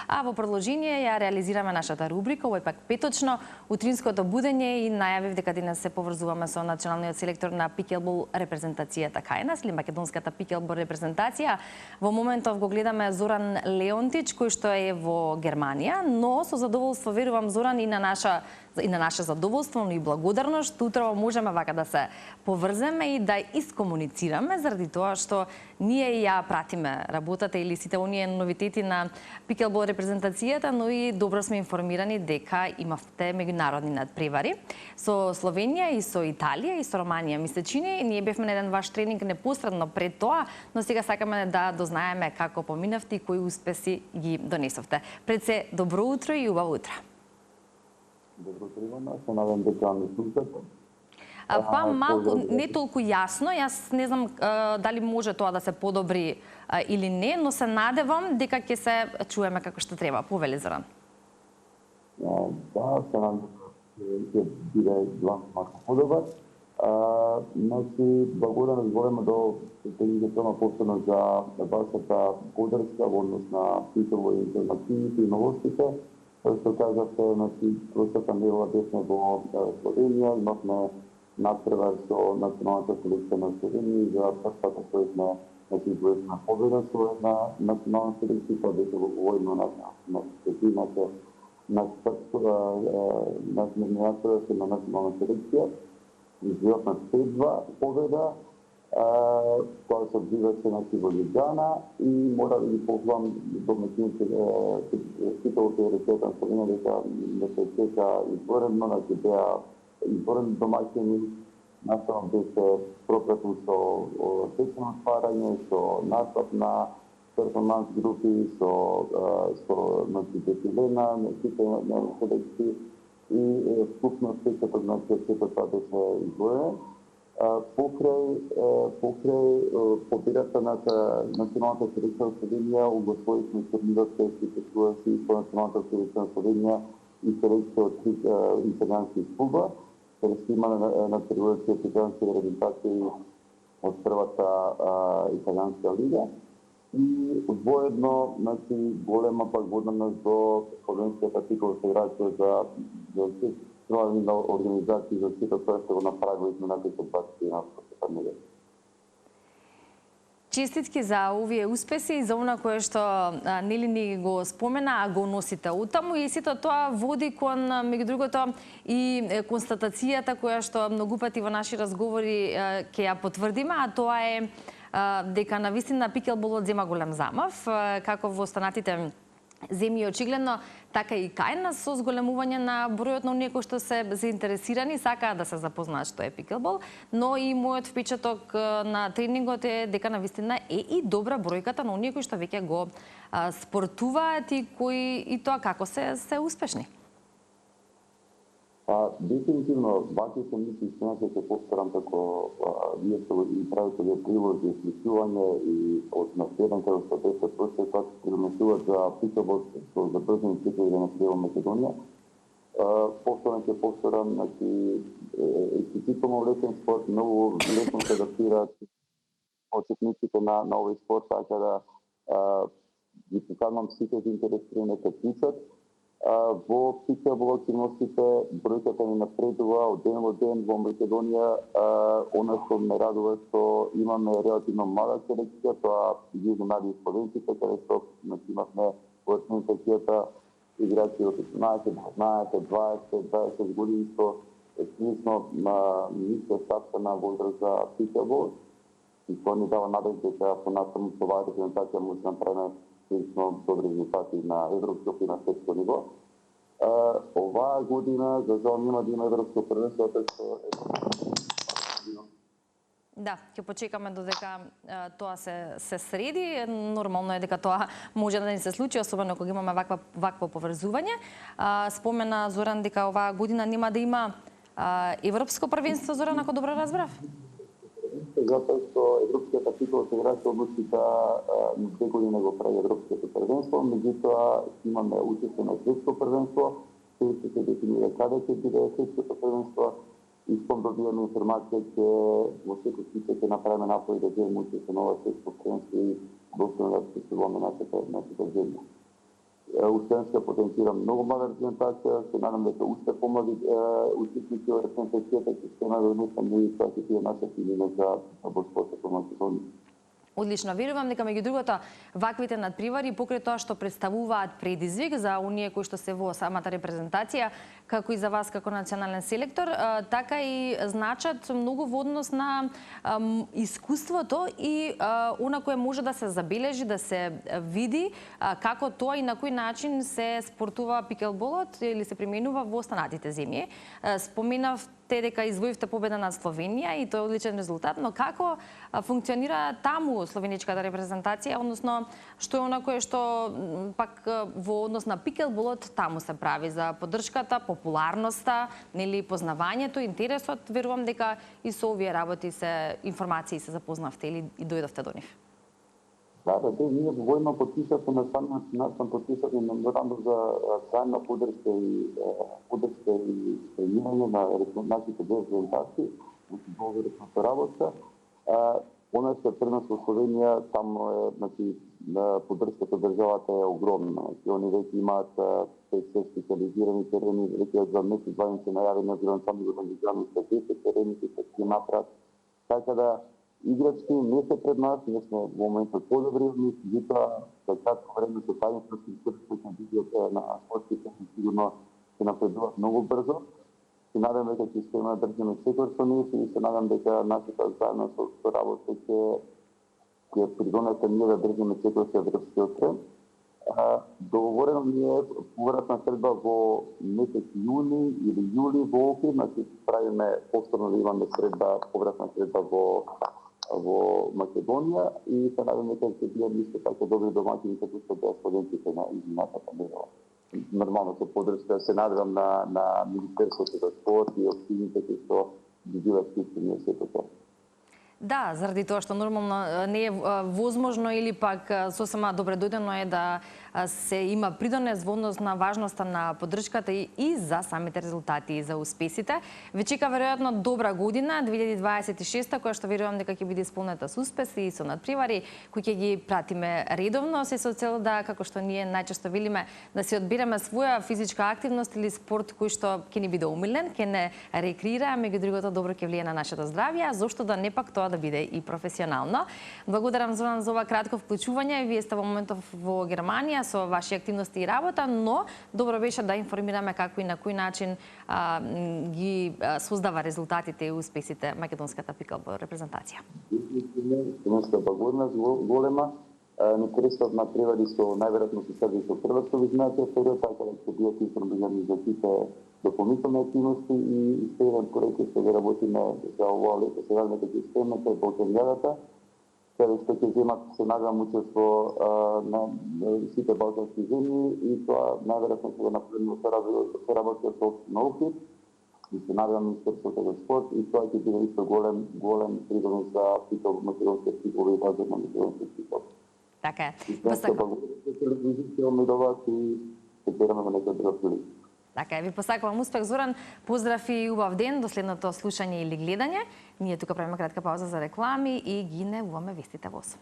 А во продолжение ја реализираме нашата рубрика, овој пак петочно, утринското будење, и најавив дека денес се поврзуваме со националниот селектор на пикелбол репрезентацијата кај нас, или македонската пикелбол репрезентација. Во моментов го гледаме Зоран Леонтич, кој што е во Германија, но со задоволство верувам, Зоран, и на наше задоволство, но и благодарност, утрово можеме вака да се поврземе и да искомуницираме, заради тоа што ние ја пратиме работата или сите оние новитети на пикелбол репрезентацијата, но и добро сме информирани дека имавте меѓународни надпревари со Словенија и со Италија и со Романија. Ми се чини, ние бевме на еден ваш тренинг непосредно пред тоа, но сега сакаме да дознаеме како поминавте и кои успеси ги донесовте. Пред се, добро утро и убаво утро. Добро утро, Ивана. Се надам дека ме слушате. Па малку не толку јасно, јас не знам дали може тоа да се подобри или не, но се надевам дека ќе се чуеме како што треба. Повели, Зоран. Да, се надевам дека ќе биде малку подобар. Значи, благодарам збореме до телевизијата посебно за вашата подршка во однос на пикелбол информациите и новостите. Кој што кажавте, значи, прошлата недела бевме во Словенија, имавме надпревар со националната селекција на Словенија, за прв пат освоивме, значи, извоевна победа со една национална селекција, тоа беше во војно на средината на национална селекција. Извоевме 5-2 победа, која се одвиваше, значи, во Лигана, и мора да ги похвалам домакините, сите авторитета на Словенија дека не се чека изворено, значи беа изборени домаќини, наставно беше пропратно со течно отварање, со настап на перформанс групи, со дефилена, сите на селекции, и вкупно сето, значи, сето тоа беше изборено. Покрај победата на националната селекција на Словенија, уготворивме турнирот кој се случуваше со националната селекција на Словенија и селекција од 3 италијански клуба, каде се има на трибуната италијански репрезентации од првата италијанска лига. И воедно, значи, голема пак благодарност до Словенската пикелбол федерација за на организации за сите тоа што го направиле изминатите 20 години на пандемија. Честитки за овие успеси и за она кое што нели ни го спомена, а го носите утаму, и сето тоа води кон, меѓу другото, и констатацијата која што многу пати во наши разговори ќе ја потврдиме, а тоа е дека навистина пикелболот зема голем замав, како во останатите земји очигледно, така и кај нас, со зголемување на бројот на оние кои што се заинтересирани, сакаат да се запознаат што е пикелбол, но и мојот впечаток на тренингот е дека навистина е и добра бројката на оние кои што веќе го спортуваат и кои и тоа како се успешни. Дефинитивно, баките мисли што ќе повторам како вие што и правите вие прилози, исклучување и од наследен кај што беше прошле, како се пренесуваат за пикелбол со забрзени цикли на во Македонија. Повторно ќе повторам, значи, исклучително лесен спорт, многу лесно се адаптираат почетниците на овој спорт, така да ги поканувам сите заинтересирани да клучат. Во пикелбол активностите бројката ни напредува од ден во ден во Македонија. Она што ме радува што имаме релативно мала селекција, тоа ги млади студентите, каде што имавме во селекцијата играчи од 18, 19, 20, 20 години, што е прилично ниска ставка на возраст за пикелбол, и тоа ни дава надеж дека понатаму со оваа репрезентација може да направиме прилично добри резултати на европско и на светско ниво. Оваа година, за жал, нема да има европско првенство, така што Да, ќе почекаме додека тоа се среди. Нормално е дека тоа може да ни се случи, особено кога имаме вакво поврзување. Спомена Зоран дека оваа година нема да има европско првенство, Зоран, ако добро разбрав? Затоа што Европската пикелбол федерација одлучи да на 2 години го прави Европското првенство, меѓутоа имаме учество на светско првенство, кој ќе се дефинира каде ќе биде светското првенство. Искам да добијам информација че во секој случај ќе направиме напори да земеме учество на ова светско првенство и достойно да представуваме нашата земја. уште се потенцира многу мала репрезентација, се надам дека уште помлади учесници во репрезентацијата ќе се надонесам и тоа ќе биде наша филина за спортот во Македонија. Одлично, верувам дека меѓу другото ваквите надпревари покрај тоа што представуваат предизвик за оние кои што се во самата репрезентација, како и за вас како национален селектор, така и значат многу во однос на искуството и она кое може да се забележи, да се види како тоа и на кој начин се спортува пикелболот или се применува во останатите земји. Споменавте дека извоивте победа над Словенија и тоа е одличен резултат, но како функционира таму словеничката репрезентација, односно што е онакое што пак во однос на пикелболот таму се прави за поддршката, популарноста, нели познавањето, интересот, верувам дека и со овие работи се информации се запознавте или и дојдовте до нив. Да, ние во војно потписавме на самиот начин потписавме меморандум за трајна поддршка и тренирање на нашите репрезентации, договорната работа. Она се пренос во Словенија, там значи поддршката државата е огромна. Они веќе имаат се специализирани терени, веќе за месец два се најави на гранцами во организирани се 10 терени кои се направат. Така да играчки не се пред нас, ние сме во моментот подобри од нив, меѓутоа за кратко време со тај инфраструктура што ќе биде на спортските сигурно се напредуваат многу брзо. Се надам дека ќе успееме да држиме секој со нив и се надам дека нашата заедно со работа ќе придонесе ние да држиме секој со европскиот тренд. Договорено ми е повратна средба во месец јуни или јули во Охрид, значи правиме повторно да имаме повратна средба во Македонија и се надам дека ќе бидеме исто така добри домаќини како што беа студентите на изминатата недела. Нормално со поддршка се надевам на Министерството за спорт и општините кои што бидуваат вклучени во сето тоа. Да, заради тоа што нормално не е возможно или пак сосема добре дојдено е да се има придонес во однос на важноста на поддршката и за самите резултати и за успесите. Ве чека веројатно добра година 2026 која што верувам дека ќе биде исполнета со успеси и со надпревари кои ќе ги пратиме редовно, се со цел да, како што ние најчесто велиме, да си одбереме своја физичка активност или спорт кој што ќе ни биде умилен, ќе не рекреира, меѓу другото добро ќе влие на нашето здравје, а зошто да не пак тоа да биде и професионално. Благодарам Зоран за ова кратко вклучување. Вие сте во моментов во Германија со ваши активности и работа, но добро беше да информираме како и на кој начин ги создава резултатите и успесите македонската пикелбол репрезентација. Студентската година голема, интересот на превади со најверојатно се следи со првата визнајќа период, така да ќе бидат информирани за сите дополнителни активности и следен проект што ги работиме за оваа лето, сега дека ќе успееме кај Балканјадата, каде што ќе земат, се надевам, учество на сите балкански земји и тоа најверојатно ќе го направиме со работа со општина Охрид и се надевам Министерството за спорт и тоа ќе биде исто голем придонес за македонскиот пикел и развој на македонскиот пикел. Така е. Така е, ви посакувам успех, Зоран. Поздрав и убав ден до следното слушање или гледање. Ние тука правиме кратка пауза за реклами и ги најавуваме вестите во 8.